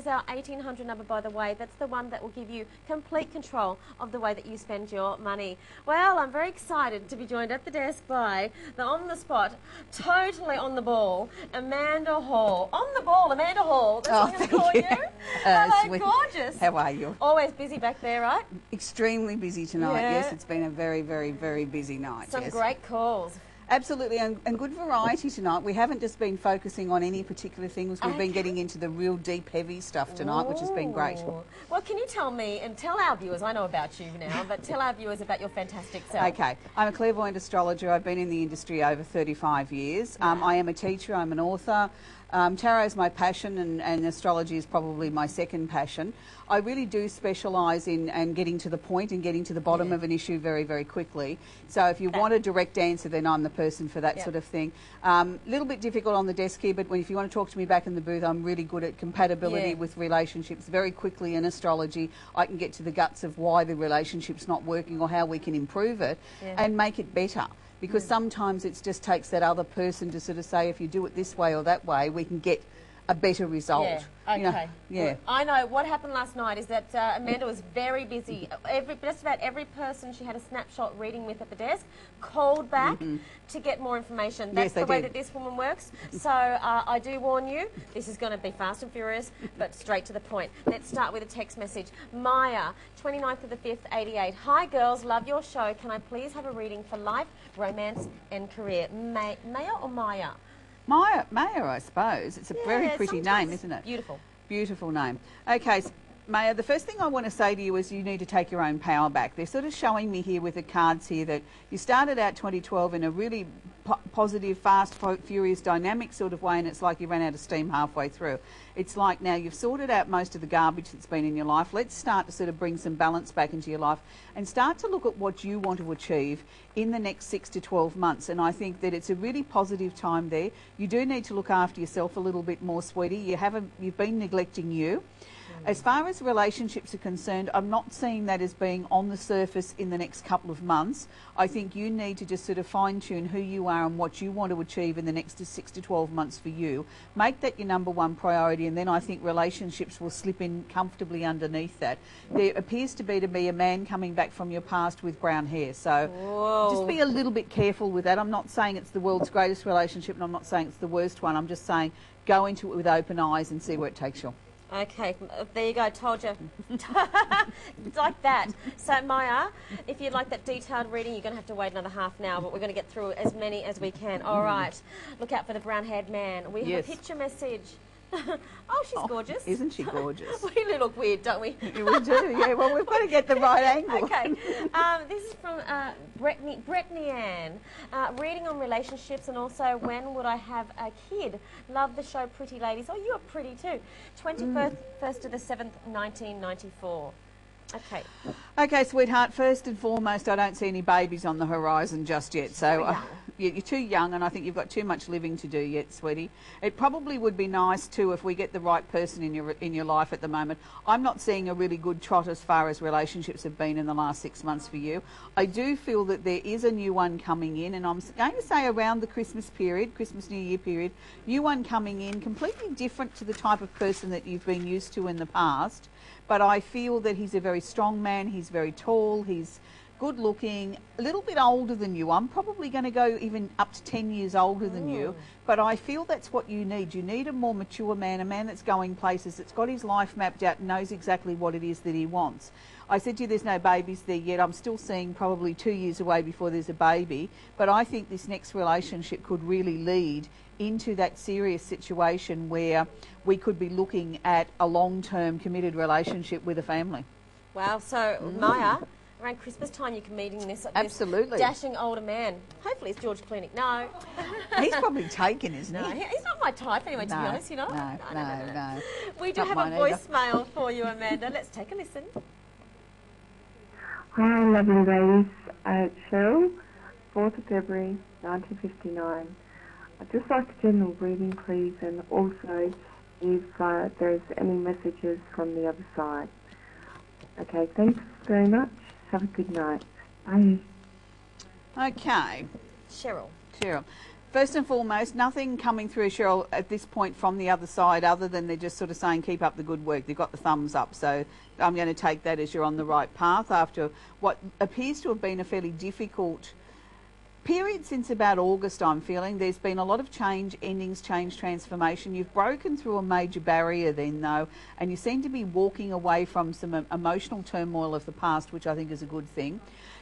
is our 1800 number, by the way. That's the one that will give you complete control of the way that you spend your money. Well, I'm very excited to be joined at the desk by the on-the-spot, totally on the ball, Amanda Hall. On the ball, Amanda Hall. That's what I'm going to call you. Hello, gorgeous. How are you? Always busy back there, right? Extremely busy tonight, Yeah. yes. It's been a very, very, very busy night. Some yes. great calls. Absolutely, and good variety tonight. We haven't just been focusing on any particular things. We've been getting into the real deep, heavy stuff tonight, which has been great. Ooh. Well, can you tell me, and tell our viewers, I know about you now, but tell our viewers about your fantastic self. Okay, I'm a clairvoyant astrologer. I've been in the industry over 35 years. I am a teacher, I'm an author. Tarot is my passion, and astrology is probably my second passion. I really do specialise in getting to the point and getting to the bottom of an issue very, very quickly. So if you want a direct answer, then I'm the person for that sort of thing. A little bit difficult on the desk here, but if you want to talk to me back in the booth, I'm really good at compatibility with relationships. Very quickly in astrology, I can get to the guts of why the relationship's not working or how we can improve it and make it better. Because sometimes it just takes that other person to sort of say, if you do it this way or that way, we can get a better result. Yeah. Okay. You know, Well, I know what happened last night is that Amanda was very busy. Just about every person she had a snapshot reading with at the desk called back to get more information. That's the way that this woman works. So I do warn you, this is going to be fast and furious, but straight to the point. Let's start with a text message. Maya, 29th of the 5th, 88. Hi girls, love your show. Can I please have a reading for life, romance and career? Maya or Maya? Maya, I suppose. It's a very pretty name, isn't it? Beautiful. Beautiful name. Okay, so Maya, the first thing I want to say to you is you need to take your own power back. They're sort of showing me here with the cards here that you started out 2012 in a really positive, fast, furious, dynamic sort of way, and it's like you ran out of steam halfway through. It's like now you've sorted out most of the garbage that's been in your life. Let's start to sort of bring some balance back into your life and start to look at what you want to achieve in the next 6 to 12 months. And I think that it's a really positive time there. You do need to look after yourself a little bit more, sweetie. You've been neglecting you. As far as relationships are concerned, I'm not seeing that as being on the surface in the next couple of months. I think you need to just sort of fine-tune who you are and what you want to achieve in the next 6 to 12 months for you. Make that your number one priority, and then I think relationships will slip in comfortably underneath that. There appears to be a man coming back from your past with brown hair, so just be a little bit careful with that. I'm not saying it's the world's greatest relationship, and I'm not saying it's the worst one. I'm just saying go into it with open eyes and see where it takes you. Okay, there you go, told you. It's like that. So, Maya, if you'd like that detailed reading, you're going to have to wait another half an hour, but we're going to get through as many as we can. All right, look out for the brown-haired man. We have a picture message. Oh, she's gorgeous. Isn't she gorgeous? We look weird, don't we? We do, yeah. Well, we've got to get the right angle. Okay. This is from Brittany Ann. Reading on relationships and also when would I have a kid? Love the show, pretty ladies. Oh, you're pretty too. 21st to the 7th, 1994. Okay. Okay, sweetheart, first and foremost, I don't see any babies on the horizon just yet. So you're too young, and I think you've got too much living to do yet, sweetie. It probably would be nice, too, if we get the right person in your life at the moment. I'm not seeing a really good trot as far as relationships have been in the last 6 months for you. I do feel that there is a new one coming in, and I'm going to say around the Christmas period, Christmas New Year period, new one coming in, completely different to the type of person that you've been used to in the past. But I feel that he's a very strong man, he's very tall, he's good looking, a little bit older than you. I'm probably going to go even up to 10 years older than you, but I feel that's what you need. You need a more mature man, a man that's going places, that's got his life mapped out and knows exactly what it is that he wants. I said to you there's no babies there yet. I'm still seeing probably 2 years away before there's a baby, but I think this next relationship could really lead into that serious situation where we could be looking at a long-term committed relationship with a family. Wow, so Maya, around Christmas time you can meet in this, absolutely dashing older man. Hopefully it's George Clooney. No. He's probably taken, isn't he? No, he's not my type anyway, to be honest, you know. No. We do have a voicemail for you, Amanda. Let's take a listen. Hi, lovely ladies. It's Cheryl, 4th of February, 1959. I'd just like a general reading, please, and also if there's any messages from the other side. Okay, thanks very much. Have a good night. Bye. Okay. Cheryl. First and foremost, nothing coming through, Cheryl, at this point from the other side other than they're just sort of saying keep up the good work. They've got the thumbs up. So I'm going to take that as you're on the right path after what appears to have been a fairly difficult period since about August, I'm feeling. There's been a lot of change, endings, change, transformation. You've broken through a major barrier then, though, and you seem to be walking away from some emotional turmoil of the past, which I think is a good thing.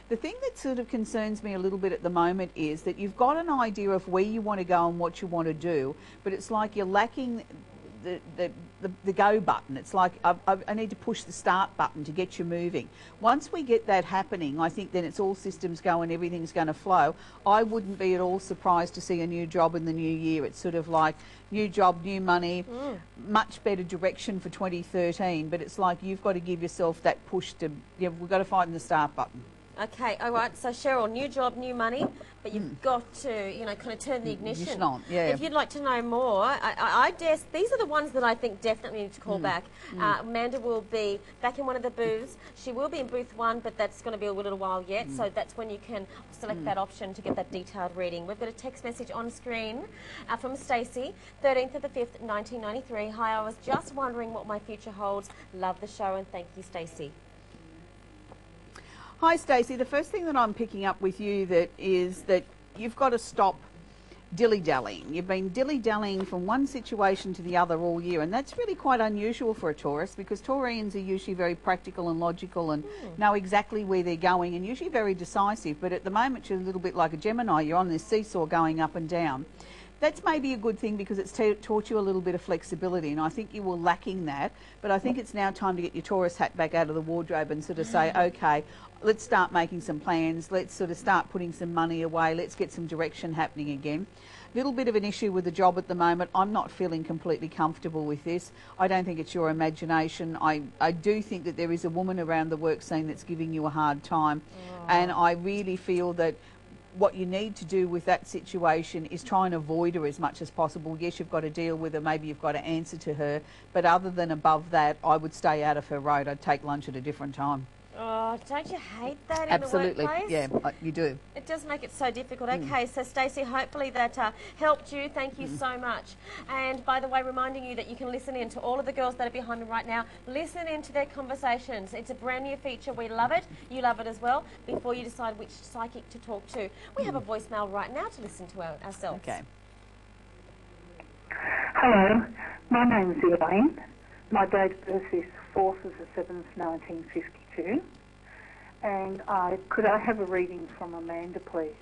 The thing that sort of concerns me a little bit at the moment is that you've got an idea of where you want to go and what you want to do, but it's like you're lacking the go button. It's like I need to push the start button to get you moving. Once we get that happening, I think then it's all systems go and everything's going to flow. I wouldn't be at all surprised to see a new job in the new year. It's sort of like new job, new money, much better direction for 2013, but it's like you've got to give yourself that push to, we've got to find the start button. Okay, all right. So Cheryl, new job, new money, but you've got to, kind of turn the ignition on. Yeah. If you'd like to know more, I guess these are the ones that I think definitely need to call back. Amanda will be back in one of the booths. She will be in booth 1, but that's going to be a little while yet. So that's when you can select that option to get that detailed reading. We've got a text message on screen from Stacey, 13th of the 5th, 1993. Hi, I was just wondering what my future holds. Love the show and thank you, Stacey. Hi Stacey, the first thing that I'm picking up with you is that you've got to stop dilly-dallying. You've been dilly-dallying from one situation to the other all year, and that's really quite unusual for a Taurus because Taurians are usually very practical and logical and know exactly where they're going and usually very decisive, but at the moment you're a little bit like a Gemini. You're on this seesaw going up and down. That's maybe a good thing because it's taught you a little bit of flexibility, and I think you were lacking that, but I think it's now time to get your Taurus hat back out of the wardrobe and sort of say, okay, let's start making some plans, let's sort of start putting some money away, let's get some direction happening again. Little bit of an issue with the job at the moment. I'm not feeling completely comfortable with this. I don't think it's your imagination. I do think that there is a woman around the work scene that's giving you a hard time, and I really feel that what you need to do with that situation is try and avoid her as much as possible. Yes, you've got to deal with her, maybe you've got to answer to her, but other than above that, I would stay out of her road. I'd take lunch at a different time. Oh, don't you hate that Absolutely. in the workplace? Yeah, you do. It does make it so difficult. Okay, so Stacey, hopefully that helped you. Thank you so much. And by the way, reminding you that you can listen in to all of the girls that are behind me right now. Listen in to their conversations. It's a brand new feature. We love it. You love it as well. Before you decide which psychic to talk to, we have a voicemail right now to listen to ourselves. Okay. Hello, my name's Elaine. My date of birth is 4th of the 7th, 1952. And could I have a reading from Amanda, please?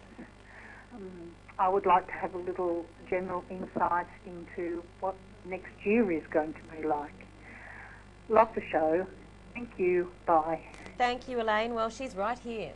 I would like to have a little general insight into what next year is going to be like. Love the show. Thank you. Bye. Thank you, Elaine. Well, she's right here.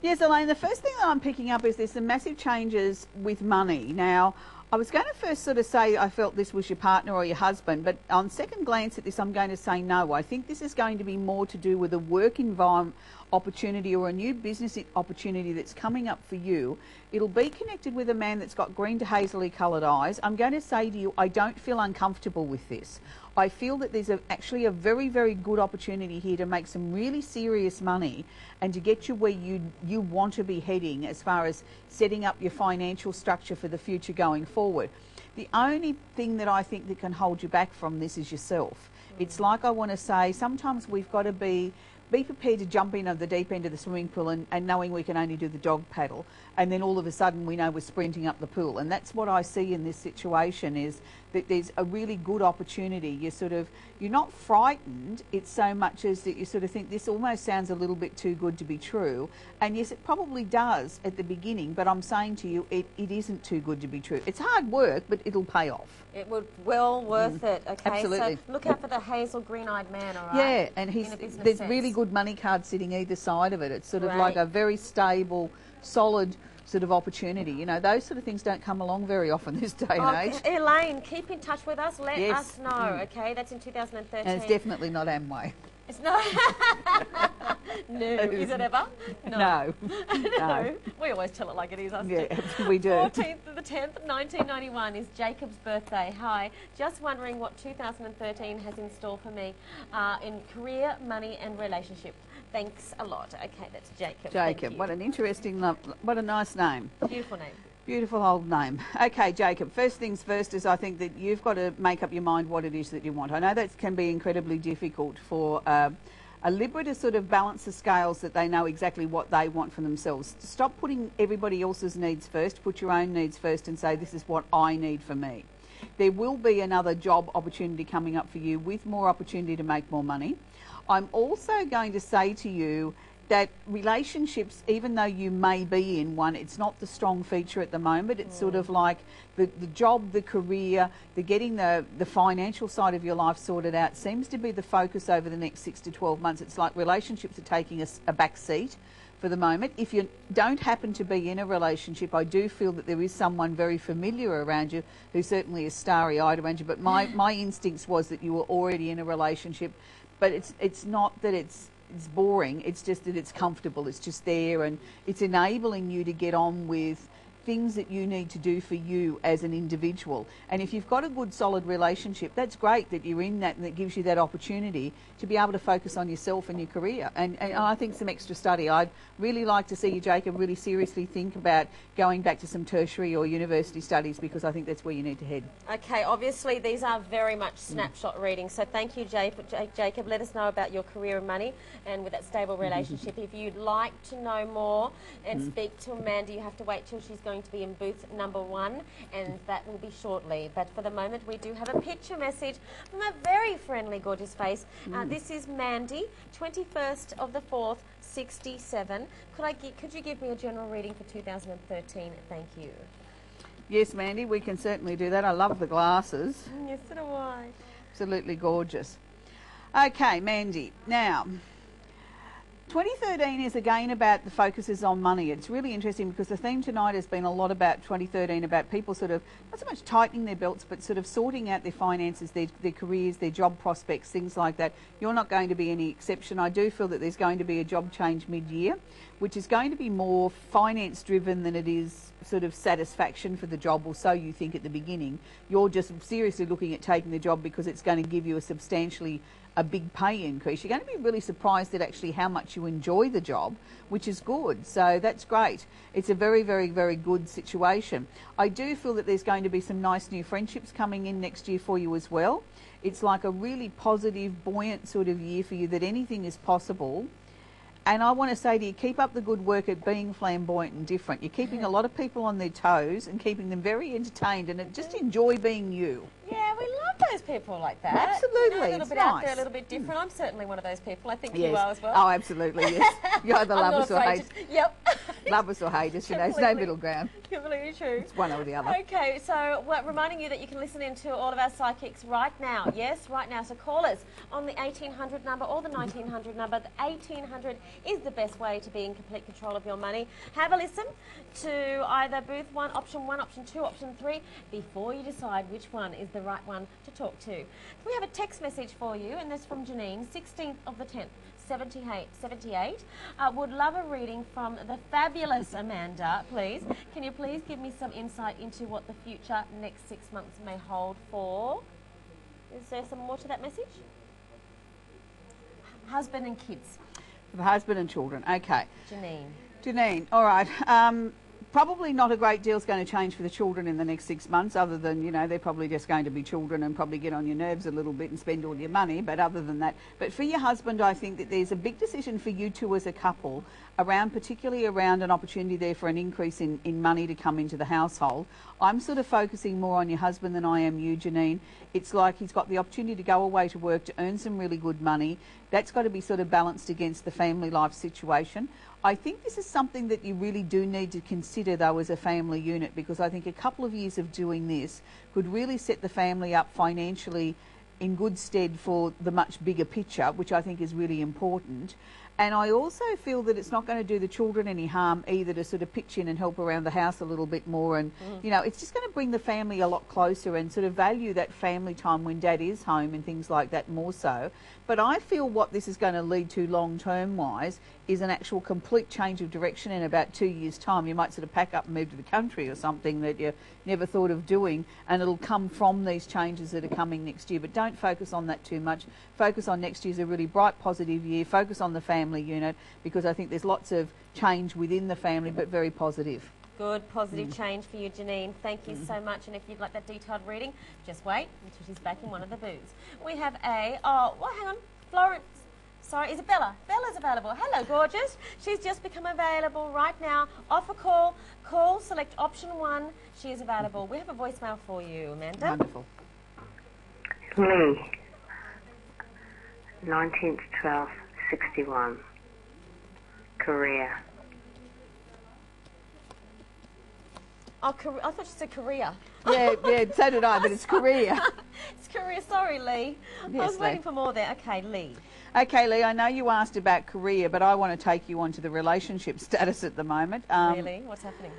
Yes, Elaine, the first thing that I'm picking up is there's some massive changes with money. Now, I was going to first sort of say I felt this was your partner or your husband, but on second glance at this, I'm going to say no. I think this is going to be more to do with a work environment opportunity or a new business opportunity that's coming up for you. It'll be connected with a man that's got green to hazily coloured eyes. I'm going to say to you, I don't feel uncomfortable with this. I feel that there's actually a very, very good opportunity here to make some really serious money and to get you where you want to be heading as far as setting up your financial structure for the future going forward. The only thing that I think that can hold you back from this is yourself. It's like I want to say, sometimes we've got to be prepared to jump in at the deep end of the swimming pool and knowing we can only do the dog paddle, and then all of a sudden we know we're sprinting up the pool. And that's what I see in this situation, is that there's a really good opportunity. You're not frightened, it's so much as that you sort of think this almost sounds a little bit too good to be true. And yes, it probably does at the beginning, but I'm saying to you, it isn't too good to be true. It's hard work, but it'll pay off. It would well worth it. Okay, Absolutely. So look out for the hazel green-eyed man, all right? Yeah, and there's really good money cards sitting either side of it. It's sort of like a very stable, solid sort of opportunity. You know, those sort of things don't come along very often this day and age. Elaine, keep in touch with us. Let us know, okay? That's in 2013. And it's definitely not Amway. It's not. No. Is it ever? No. No. We always tell it like it is, us. Yeah, we do. 14th of the 10th, 1991 is Jacob's birthday. Hi. Just wondering what 2013 has in store for me in career, money and relationship. Thanks a lot. Okay, that's Jacob. Jacob, what an interesting, what a nice name. Beautiful name. Beautiful old name. Okay, Jacob, first things first is I think that you've got to make up your mind what it is that you want. I know that can be incredibly difficult for a Libra to sort of balance the scales that they know exactly what they want for themselves. Stop putting everybody else's needs first, put your own needs first and say this is what I need for me. There will be another job opportunity coming up for you with more opportunity to make more money. I'm also going to say to you that relationships, even though you may be in one, it's not the strong feature at the moment. It's sort of like the job, the career, the getting the financial side of your life sorted out seems to be the focus over the next 6 to 12 months. It's like relationships are taking a back seat for the moment. If you don't happen to be in a relationship, I do feel that there is someone very familiar around you who certainly is starry-eyed around you, but my instincts was that you were already in a relationship, but it's not that it's boring, it's just that it's comfortable, it's just there, and it's enabling you to get on with things that you need to do for you as an individual. And if you've got a good solid relationship, that's great that you're in that, and that gives you that opportunity to be able to focus on yourself and your career. And I think some extra study. I'd really like to see you, Jacob, really seriously think about going back to some tertiary or university studies, because I think that's where you need to head. Okay, obviously these are very much snapshot readings, so thank you, Jacob. Let us know about your career and money and with that stable relationship. If you'd like to know more and speak to Amanda, you have to wait till she's going to be in booth number 1, and that will be shortly. But for the moment, we do have a picture message from a very friendly, gorgeous face. This is Mandy, 21st of the 4th, 67. Could you give me a general reading for 2013? Thank you. Yes, Mandy, we can certainly do that. I love the glasses. Yes, so do I. Absolutely gorgeous. Okay, Mandy. Now, 2013 is again about the focus is on money. It's really interesting because the theme tonight has been a lot about 2013, about people sort of not so much tightening their belts, but sort of sorting out their finances, their careers, their job prospects, things like that. You're not going to be any exception. I do feel that there's going to be a job change mid-year, which is going to be more finance driven than it is sort of satisfaction for the job, or so you think at the beginning. You're just seriously looking at taking the job because it's going to give you a big pay increase. You're going to be really surprised at actually how much you enjoy the job, which is good. So that's great. It's a very, very, very good situation. I do feel that there's going to be some nice new friendships coming in next year for you as well. It's like a really positive, buoyant sort of year for you, that anything is possible. And I want to say to you, keep up the good work at being flamboyant and different. You're keeping a lot of people on their toes and keeping them very entertained, and just enjoy being you. Yeah, we love those people like that. Absolutely, you know, a little it's bit nice. out there, a little bit different. I'm certainly one of those people. I think Yes. you are as well. Oh, absolutely, yes. You either love us or hate us. Yep. Love us or hate us, you know, there's no middle ground. Completely true. It's one or the other. Okay, so we're reminding you that you can listen in to all of our psychics right now. Yes, right now. So call us on the 1800 number or the 1900 number. The 1800 is the best way to be in complete control of your money. Have a listen to either booth 1, option 2, option 3 before you decide which one is the right one to talk to. We have a text message for you, and this from Janine, 16th of the 10th. 78. Would love a reading from the fabulous Amanda, please. Can you please give me some insight into what the future next 6 months may hold for? Is there some more to that message? Husband and kids. For the husband and children, okay. Janine, all right. Probably not a great deal's going to change for the children in the next 6 months, other than, you know, they're probably just going to be children and probably get on your nerves a little bit and spend all your money, but other than that. But for your husband, I think that there's a big decision for you two as a couple, particularly around an opportunity there for an increase in money to come into the household. I'm sort of focusing more on your husband than I am you, Janine. It's like he's got the opportunity to go away to work to earn some really good money. That's got to be sort of balanced against the family life situation. I think this is something that you really do need to consider, though, as a family unit, because I think a couple of years of doing this could really set the family up financially in good stead for the much bigger picture, which I think is really important. And I also feel that it's not going to do the children any harm either to sort of pitch in and help around the house a little bit more. And, you know, it's just going to bring the family a lot closer and sort of value that family time when Dad is home and things like that more so. But I feel what this is going to lead to long-term wise is an actual complete change of direction in about 2 years' time. You might sort of pack up and move to the country or something that you never thought of doing, and it'll come from these changes that are coming next year. But don't focus on that too much. Focus on next year's a really bright, positive year. Focus on the family unit, because I think there's lots of change within the family, but very positive. Good, positive change for you, Janine. Thank you so much. And if you'd like that detailed reading, just wait until she's back in one of the booths. We have hang on, Florence. Sorry, Isabella. Bella's available. Hello, gorgeous. She's just become available right now. Offer call. Call, select option 1. She is available. We have a voicemail for you, Amanda. Wonderful. Lee, 19th, 12th, 61. Korea. Oh, I thought she said Korea. Yeah, so did I, but it's Korea. It's Korea. Sorry, Lee. Yes, I was waiting Lee. for more there. Okay, Lee. Okay, Lee, I know you asked about Korea, but I want to take you on to the relationship status at the moment. Really? What's happening?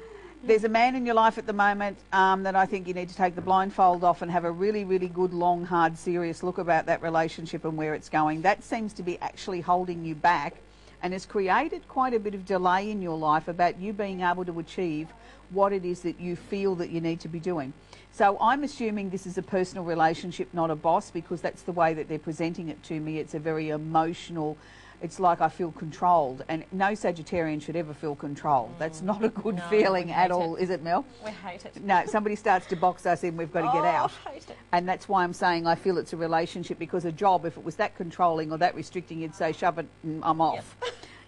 There's a man in your life at the moment that I think you need to take the blindfold off and have a really, really good, long, hard, serious look about that relationship and where it's going. That seems to be actually holding you back and has created quite a bit of delay in your life about you being able to achieve what it is that you feel that you need to be doing. So I'm assuming this is a personal relationship, not a boss, because that's the way that they're presenting it to me. It's a very emotional, it's like I feel controlled, and no Sagittarian should ever feel controlled. That's not a good feeling at all, is it, Mel? We hate it. No, somebody starts to box us in, we've got to get out. I hate it. And that's why I'm saying I feel it's a relationship, because a job, if it was that controlling or that restricting, you'd say, shove it, I'm off.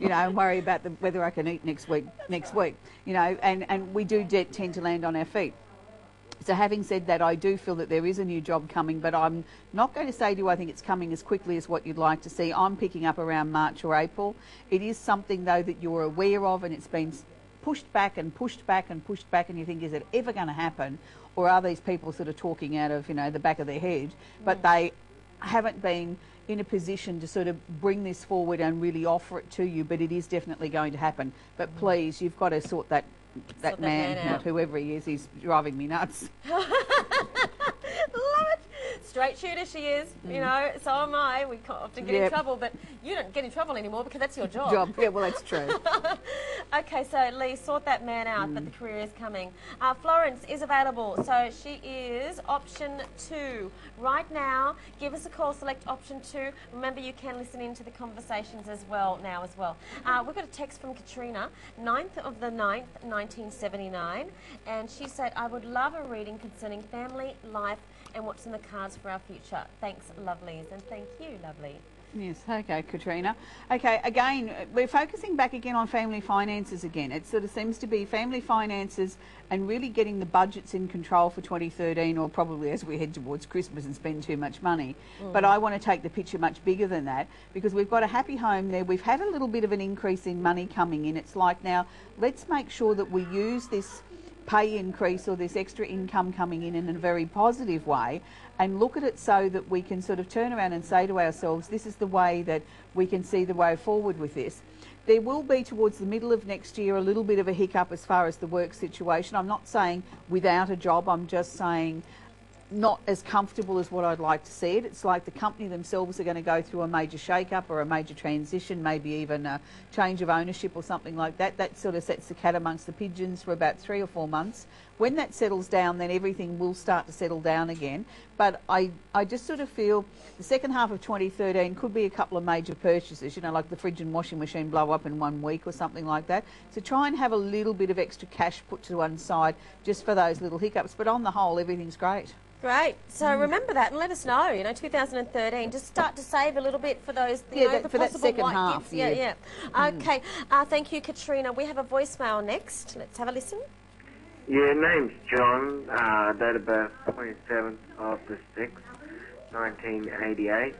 You know, and worry about whether I can eat next week, you know, and we do tend to land on our feet. So having said that, I do feel that there is a new job coming, but I'm not going to say to you I think it's coming as quickly as what you'd like to see. I'm picking up around March or April. It is something, though, that you're aware of, and it's been pushed back and pushed back and pushed back, and you think, is it ever going to happen? Or are these people sort of talking out of, you know, the back of their head? But they haven't been in a position to sort of bring this forward and really offer it to you, but it is definitely going to happen. But please, you've got to sort that man out, whoever he is. He's driving me nuts. Love it. Straight shooter she is, you know, so am I. We often get in trouble, but you don't get in trouble anymore because that's your job. Yeah, well, that's true. Okay, so Lee, sort that man out, but the career is coming. Florence is available, so she is option 2. Right now, give us a call, select option 2. Remember, you can listen in to the conversations as well. We've got a text from Katrina, 9th of the 9th, 1979, and she said, I would love a reading concerning family, life, and what's in the cards for our future. Thanks, lovelies, and thank you, lovely. Yes, okay, Katrina. Okay, again, we're focusing back again on family finances again. It sort of seems to be family finances and really getting the budgets in control for 2013, or probably as we head towards Christmas and spend too much money. But I want to take the picture much bigger than that, because we've got a happy home there. We've had a little bit of an increase in money coming in. It's like, now, let's make sure that we use this pay increase or this extra income coming in a very positive way, and look at it so that we can sort of turn around and say to ourselves, this is the way that we can see the way forward with this. There will be towards the middle of next year a little bit of a hiccup as far as the work situation. I'm not saying without a job, I'm just saying not as comfortable as what I'd like to see it. It's like the company themselves are going to go through a major shake-up or a major transition, maybe even a change of ownership or something like that. That sort of sets the cat amongst the pigeons for about 3 or 4 months. When that settles down, then everything will start to settle down again. But I just sort of feel the second half of 2013 could be a couple of major purchases, you know, like the fridge and washing machine blow up in 1 week or something like that. So try and have a little bit of extra cash put to one side just for those little hiccups. But on the whole, everything's great. Great. So remember that and let us know, 2013, just start to save a little bit for those, the for that possible second white half. gifts. Yeah. Okay. Thank you, Katrina. We have a voicemail next. Let's have a listen. Yeah, name's John, date of birth 27th of the 6th, 1988.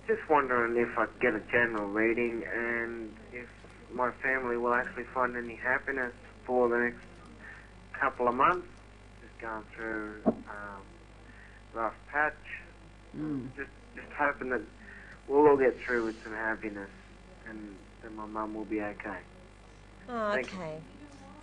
Just wondering if I could get a general reading and if my family will actually find any happiness for the next couple of months. Just going through rough patch. Just hoping that we'll all get through with some happiness and that my mum will be okay. Oh, okay.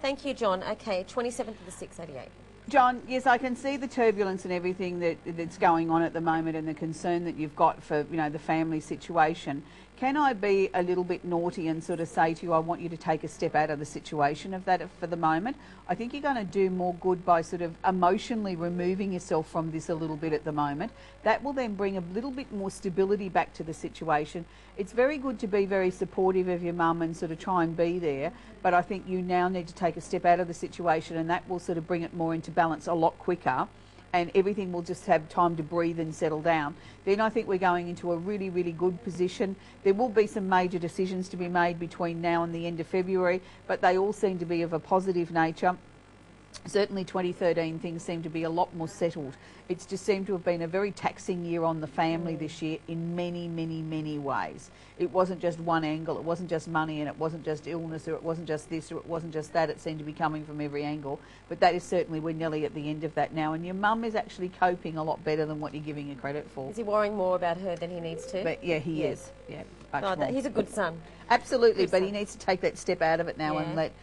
Thank you, John. Okay, 27th of the 6th, 88. John, yes, I can see the turbulence and everything that's going on at the moment and the concern that you've got for, you know, the family situation. Can I be a little bit naughty and sort of say to you, I want you to take a step out of the situation of that for the moment? I think you're going to do more good by sort of emotionally removing yourself from this a little bit at the moment. That will then bring a little bit more stability back to the situation. It's very good to be very supportive of your mum and sort of try and be there, but I think you now need to take a step out of the situation, and that will sort of bring it more into balance a lot quicker, and everything will just have time to breathe and settle down. Then I think we're going into a really, really good position. There will be some major decisions to be made between now and the end of February, but they all seem to be of a positive nature. Certainly 2013 things seem to be a lot more settled. It's just seemed to have been a very taxing year on the family this year in many, many, many ways. It wasn't just one angle, it wasn't just money, and it wasn't just illness, or it wasn't just this, or it wasn't just that. It seemed to be coming from every angle. But that is certainly, we're nearly at the end of that now, and your mum is actually coping a lot better than what you're giving her credit for. Is he worrying more about her than he needs to? But yeah, he is. Yeah, much more. He's a good son. Absolutely, Good but son. he needs to take that step out of it now and let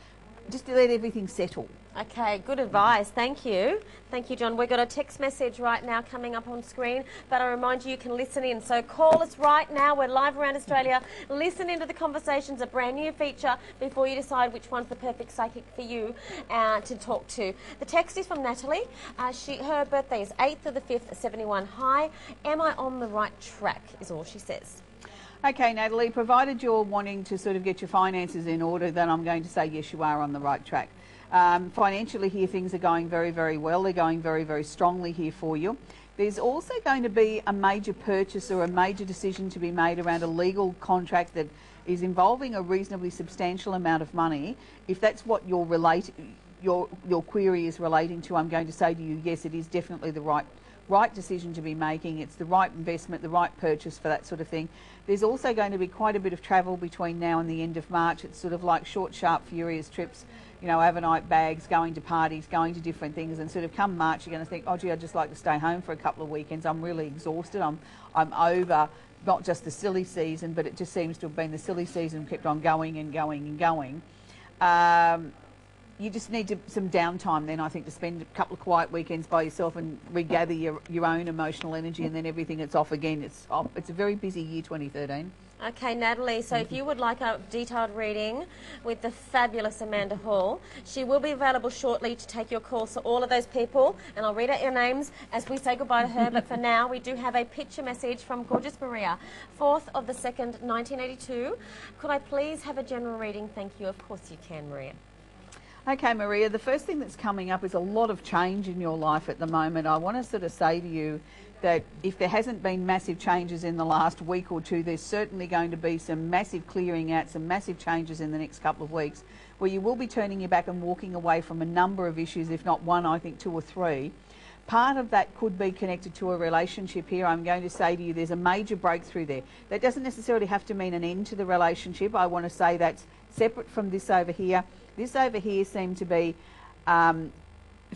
everything settle. Okay, good advice. Thank you. Thank you, John. We've got a text message right now coming up on screen, but I remind you, you can listen in. So call us right now. We're live around Australia. Listen into the conversations, a brand new feature, before you decide which one's the perfect psychic for you to talk to. The text is from Natalie. Her birthday is 8th of the 5th, 71. Hi, am I on the right track, is all she says. Okay, Natalie, provided you're wanting to sort of get your finances in order, then I'm going to say yes, you are on the right track. Financially here, things are going very, very well. They're going very, very strongly here for you. There's also going to be a major purchase or a major decision to be made around a legal contract that is involving a reasonably substantial amount of money. If that's what your query is relating to, I'm going to say to you, yes, it is definitely the right decision to be making. It's the right investment, the right purchase for that sort of thing. There's also going to be quite a bit of travel between now and the end of March. It's sort of like short, sharp, furious trips, you know, overnight bags, going to parties, going to different things, and sort of come March you're going to think, oh gee, I'd just like to stay home for a couple of weekends. I'm really exhausted. I'm over not just the silly season, but it just seems to have been the silly season kept on going and going and going. You just need some downtime then, I think, to spend a couple of quiet weekends by yourself and regather your own emotional energy, and then everything it's off again. It's a very busy year, 2013. Okay, Natalie, so if you would like a detailed reading with the fabulous Amanda Hall, she will be available shortly to take your call. So all of those people, and I'll read out your names as we say goodbye to her, but for now we do have a picture message from gorgeous Maria, 4th of the 2nd, 1982. Could I please have a general reading? Thank you. Of course you can, Maria. Okay, Maria, the first thing that's coming up is a lot of change in your life at the moment. I want to sort of say to you that if there hasn't been massive changes in the last week or two, there's certainly going to be some massive clearing out, some massive changes in the next couple of weeks, where you will be turning your back and walking away from a number of issues, if not one, I think 2 or 3. Part of that could be connected to a relationship here. I'm going to say to you there's a major breakthrough there. That doesn't necessarily have to mean an end to the relationship. I want to say that's separate from this over here. This over here seemed to be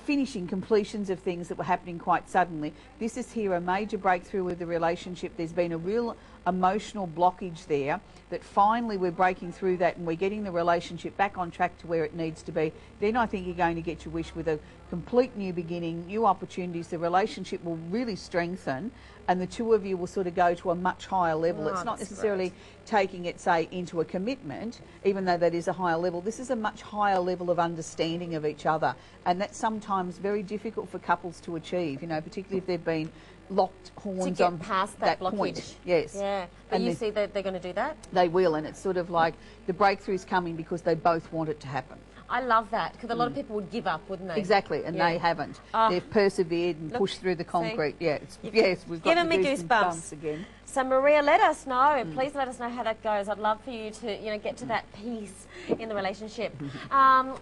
finishing completions of things that were happening quite suddenly. This is here a major breakthrough with the relationship. There's been a real emotional blockage there that finally we're breaking through that and we're getting the relationship back on track to where it needs to be. Then I think you're going to get your wish with a complete new beginning, new opportunities. The relationship will really strengthen and the two of you will sort of go to a much higher level. It's not necessarily taking it, say, into a commitment, even though that is a higher level. This is a much higher level of understanding of each other, and that's sometimes very difficult for couples to achieve, you know, particularly if they've been locked horns on past that blockage. Point. Yes. Yeah. But and you see that they're going to do that? They will, and it's sort of like the breakthrough's coming because they both want it to happen. I love that, because a lot of people would give up, wouldn't they? Exactly, and they haven't. They've persevered and pushed through the concrete. See? Yeah, yes, we've got given me goosebumps again. So Maria, let us know. Please let us know how that goes. I'd love for you to, you know, get to that peace in the relationship.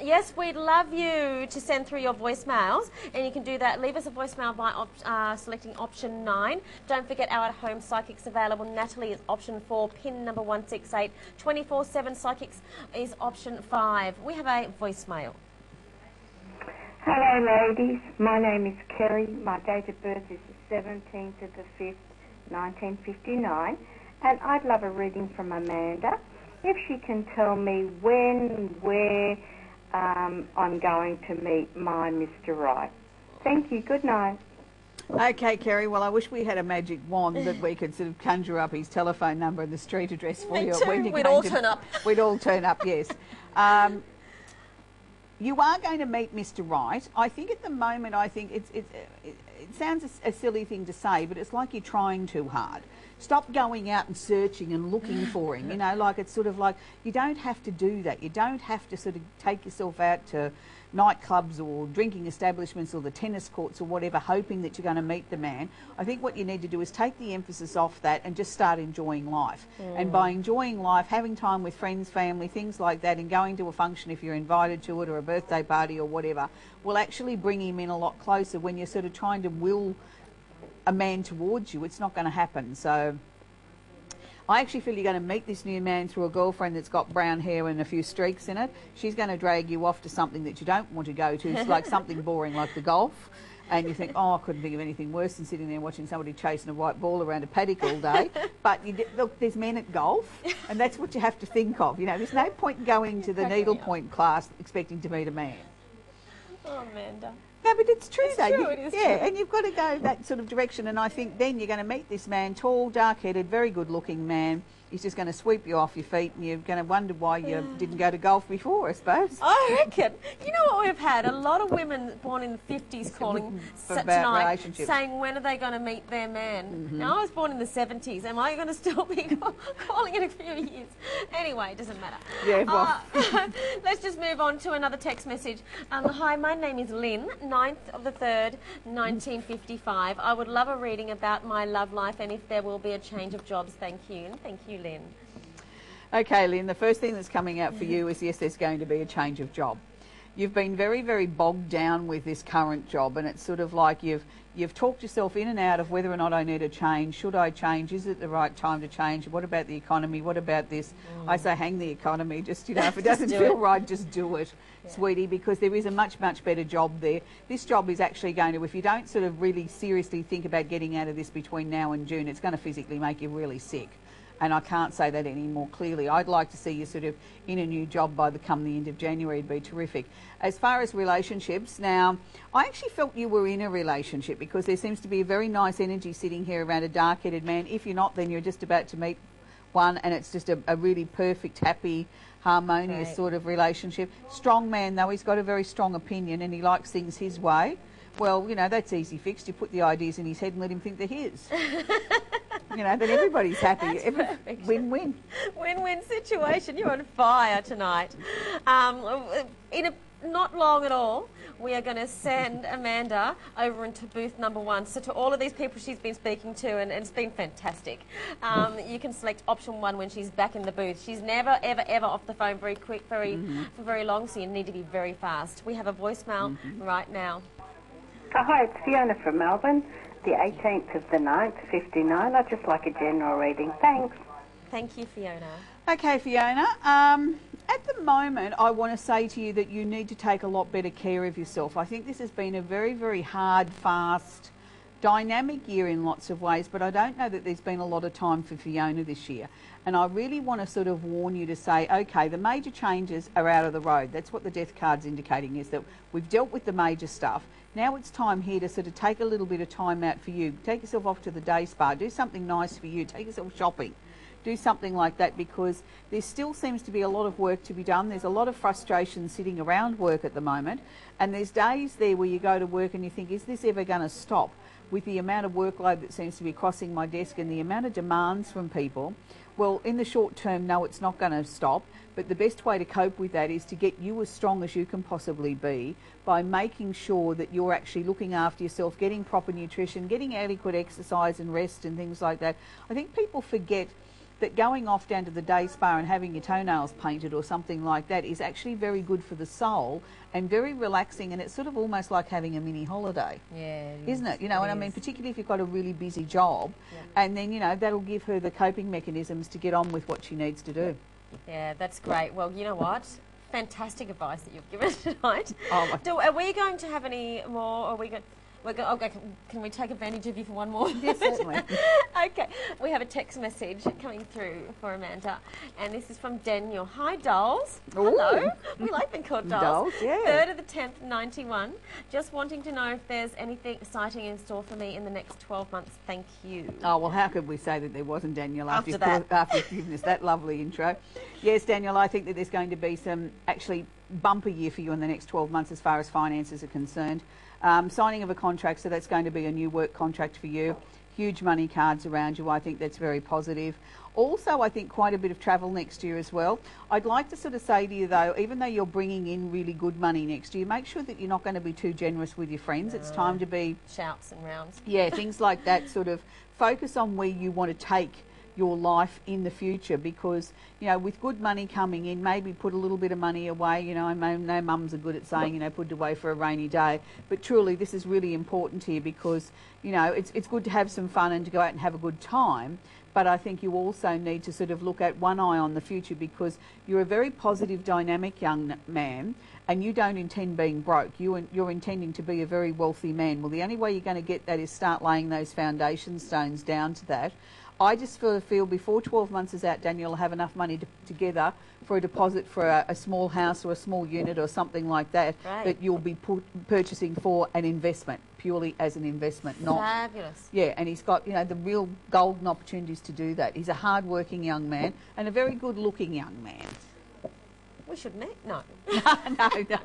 Yes, we'd love you to send through your voicemails, and you can do that. Leave us a voicemail by selecting option 9. Don't forget our at-home psychics available. Natalie is option 4, pin number 168. 24/7 psychics is option 5. We have a voicemail. Hello, ladies. My name is Kerry. My date of birth is the 17th of the 5th. 1959, and I'd love a reading from Amanda if she can tell me when, where I'm going to meet my Mr. Right. Thank you. Good night. Okay, Kerry, well, I wish we had a magic wand that we could sort of conjure up his telephone number and the street address for Me you. too. When you We'd came all to- turn up. We'd all turn up, yes. You are going to meet Mr. Right. I think at the moment, it sounds a silly thing to say, but it's like you're trying too hard. Stop going out and searching and looking for him. You know, like it's sort of like you don't have to do that. You don't have to sort of take yourself out to nightclubs or drinking establishments or the tennis courts or whatever, hoping that you're going to meet the man. I think what you need to do is take the emphasis off that and just start enjoying life. And by enjoying life, having time with friends, family, things like that, and going to a function if you're invited to it or a birthday party or whatever, will actually bring him in a lot closer. When you're sort of trying to will a man towards you, it's not going to happen. So I actually feel you're going to meet this new man through a girlfriend that's got brown hair and a few streaks in it. She's going to drag you off to something that you don't want to go to. It's like something boring like the golf. And you think, oh, I couldn't think of anything worse than sitting there watching somebody chasing a white ball around a paddock all day. But look, there's men at golf, and that's what you have to think of. You know, there's no point in going to the needlepoint class expecting to meet a man. Oh, Amanda. No, but it's true, though. True, it is yeah, true. And you've got to go that sort of direction. And I think then you're going to meet this man, tall, dark-headed, very good-looking man. He's just going to sweep you off your feet, and you're going to wonder why you didn't go to golf before, I suppose. I reckon. You know what we've had? A lot of women born in the 50s calling About tonight relationships. saying when are they going to meet their man. Now, I was born in the 70s. Am I going to still be calling in a few years? Anyway, it doesn't matter. Yeah, well. Let's just move on to another text message. Hi, my name is Lynn, 9th of the 3rd, 1955. I would love a reading about my love life and if there will be a change of jobs. Thank you. And thank you, Lynn. Okay, Lynn, the first thing that's coming out for you is, yes, there's going to be a change of job. You've been very, very bogged down with this current job, and it's sort of like you've talked yourself in and out of whether or not I need a change. Should I change? Is it the right time to change? What about the economy? What about this? I say hang the economy. Just, you know, if it doesn't feel right, just do it, sweetie, because there is a much, much better job there. This job is actually going to, if you don't sort of really seriously think about getting out of this between now and June, it's going to physically make you really sick. And I can't say that any more clearly. I'd like to see you sort of in a new job by the end of January. It'd be terrific. As far as relationships, now, I actually felt you were in a relationship because there seems to be a very nice energy sitting here around a dark-headed man. If you're not, then you're just about to meet one, and it's just a really perfect, happy, harmonious sort of relationship. Strong man, though. He's got a very strong opinion and he likes things his way. Well, you know, that's easy fixed. You put the ideas in his head and let him think they're his. You know, then everybody's happy. Win-win. Win-win Situation. You're on fire tonight. Not long at all, we are going to send Amanda over into booth number 1. So to all of these people she's been speaking to, and it's been fantastic, you can select option 1 when she's back in the booth. She's never, ever, ever off the phone very quick, for very long, so you need to be very fast. We have a voicemail right now. Hi, it's Fiona from Melbourne, the 18th of the 9th, 59. I'd just like a general reading. Thanks. Thank you, Fiona. Okay, Fiona. At the moment, I want to say to you that you need to take a lot better care of yourself. I think this has been a very, very hard, fast, dynamic year in lots of ways, but I don't know that there's been a lot of time for Fiona this year. And I really want to sort of warn you to say, okay, the major changes are out of the road. That's what the death card's indicating, is that we've dealt with the major stuff. Now it's time here to sort of take a little bit of time out for you. Take yourself off to the day spa. Do something nice for you. Take yourself shopping. Do something like that, because there still seems to be a lot of work to be done. There's a lot of frustration sitting around work at the moment, and there's days there where you go to work and you think, is this ever going to stop? With the amount of workload that seems to be crossing my desk and the amount of demands from people, well, in the short term, no, it's not going to stop. But the best way to cope with that is to get you as strong as you can possibly be by making sure that you're actually looking after yourself, getting proper nutrition, getting adequate exercise and rest and things like that. I think people forget that going off down to the day spa and having your toenails painted or something like that is actually very good for the soul and very relaxing, and it's sort of almost like having a mini holiday. Yeah, isn't it? You know, and I mean, particularly if you've got a really busy job, and then, you know, that'll give her the coping mechanisms to get on with what she needs to do. Yeah, that's great. Well, you know what? Fantastic advice that you've given tonight. Oh, Are we going to have any more? Are we going? Okay, can we take advantage of you for one more? Yes, certainly. Okay, we have a text message coming through for Amanda, and this is from Daniel. Hi, dolls. Ooh. Hello. We like being called dolls. Dolls, yeah. 3rd of the 10th, 91. Just wanting to know if there's anything exciting in store for me in the next 12 months. Thank you. Oh, well, how could we say that there wasn't, Daniel, After after you've given us that lovely intro? Yes, Daniel, I think that there's going to be some actually bumper year for you in the next 12 months as far as finances are concerned. Signing of a contract, so that's going to be a new work contract for you. Huge money cards around you. I think that's very positive. Also, I think quite a bit of travel next year as well. I'd like to sort of say to you, though, even though you're bringing in really good money next year, make sure that you're not going to be too generous with your friends. It's time to be... Shouts and rounds. Yeah, things like that. Sort of focus on where you want to take your life in the future, because, you know, with good money coming in, maybe put a little bit of money away. You know, I know mums are good at saying, you know, put it away for a rainy day, but truly this is really important here, because, you know, it's good to have some fun and to go out and have a good time, but I think you also need to sort of look at one eye on the future, because you're a very positive, dynamic young man, and you don't intend being broke. You're intending to be a very wealthy man. Well, the only way you're going to get that is start laying those foundation stones down to that. I just feel before 12 months is out, Daniel will have enough money together for a deposit for a small house or a small unit or something like that, right, that you'll be purchasing for an investment, purely as an investment. Not fabulous. Yeah, and he's got, you know, the real golden opportunities to do that. He's a hard-working young man and a very good-looking young man. We should meet? No. No. I'm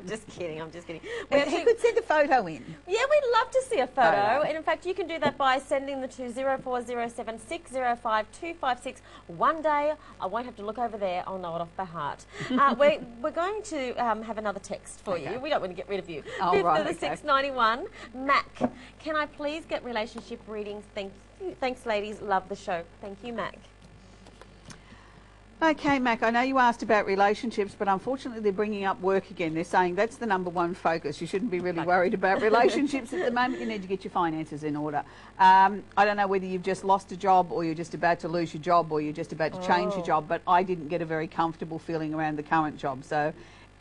just kidding. He could send a photo in. Yeah, we'd love to see a photo. Photo. And in fact, you can do that by sending them to 0407605256. One day, I won't have to look over there. I'll know it off by heart. We're going to have another text for you. We don't want to get rid of you. Oh, 5th right, of the okay. 691. Mac, can I please get relationship readings? Thank you. Thanks, ladies. Love the show. Thank you, Mac. Okay, Mac, I know you asked about relationships, but unfortunately they're bringing up work again. They're saying that's the #1 focus. You shouldn't be really worried about relationships at the moment. You need to get your finances in order. I don't know whether you've just lost a job, or you're just about to lose your job, or you're just about to change your job, but I didn't get a very comfortable feeling around the current job. So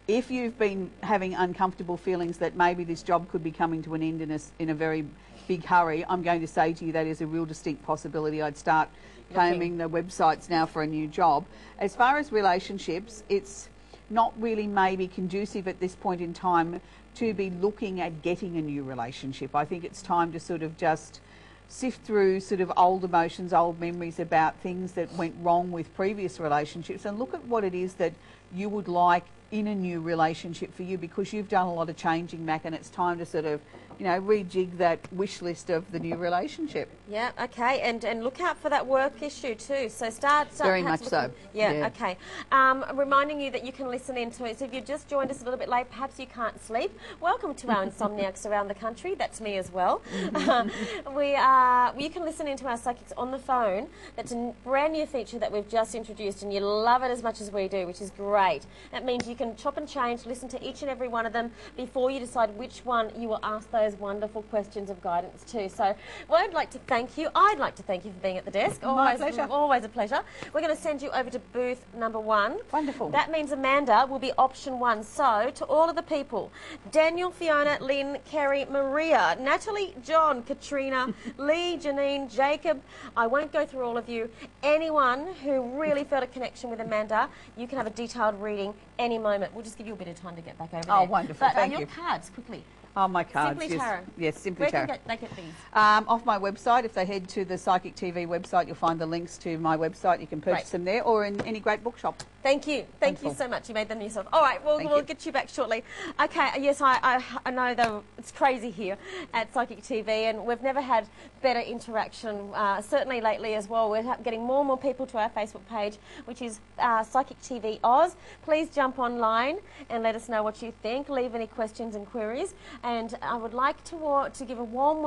if you've been having uncomfortable feelings that maybe this job could be coming to an end in a very big hurry, I'm going to say to you that is a real distinct possibility. I'd start combing the websites now for a new job. As far as relationships, it's not really maybe conducive at this point in time to be looking at getting a new relationship. I think it's time to sort of just sift through sort of old emotions, old memories about things that went wrong with previous relationships, and look at what it is that you would like in a new relationship for you, because you've done a lot of changing, Mac, and it's time to sort of, you know, rejig that wish list of the new relationship. Yeah, okay, and look out for that work issue too. So start very much so. Yeah, okay. Reminding you that you can listen into it. So if you just joined us a little bit late, perhaps you can't sleep. Welcome to our insomniacs around the country. That's me as well. You can listen into our psychics on the phone. That's a brand new feature that we've just introduced, and you love it as much as we do, which is great. That means you can chop and change, listen to each and every one of them before you decide which one you will ask those wonderful questions of guidance to. So I'd like to thank you. I'd like to thank you for being at the desk. My pleasure. Always a pleasure. We're going to send you over to booth #1. Wonderful. That means Amanda will be option 1. So to all of the people, Daniel, Fiona, Lynn, Kerry, Maria, Natalie, John, Katrina, Lee, Janine, Jacob, I won't go through all of you. Anyone who really felt a connection with Amanda, you can have a detailed reading any moment. We'll just give you a bit of time to get back over there. Oh, wonderful. But Thank your you. cards, quickly. Oh, my cards. Simply yes. Tarot. Yes, Simply Where Tarot. can they get these? Off my website. If they head to the Psychic TV website, you'll find the links to my website. You can purchase them there, or in any great bookshop. Thank you. Thank you so much. You made them yourself. All right, we'll get you back shortly. Okay, yes, I know that it's crazy here at Psychic TV, and we've never had better interaction, certainly lately as well. We're getting more and more people to our Facebook page, which is Psychic TV Oz. Please jump online and let us know what you think. Leave any questions and queries. And I would like to give a warm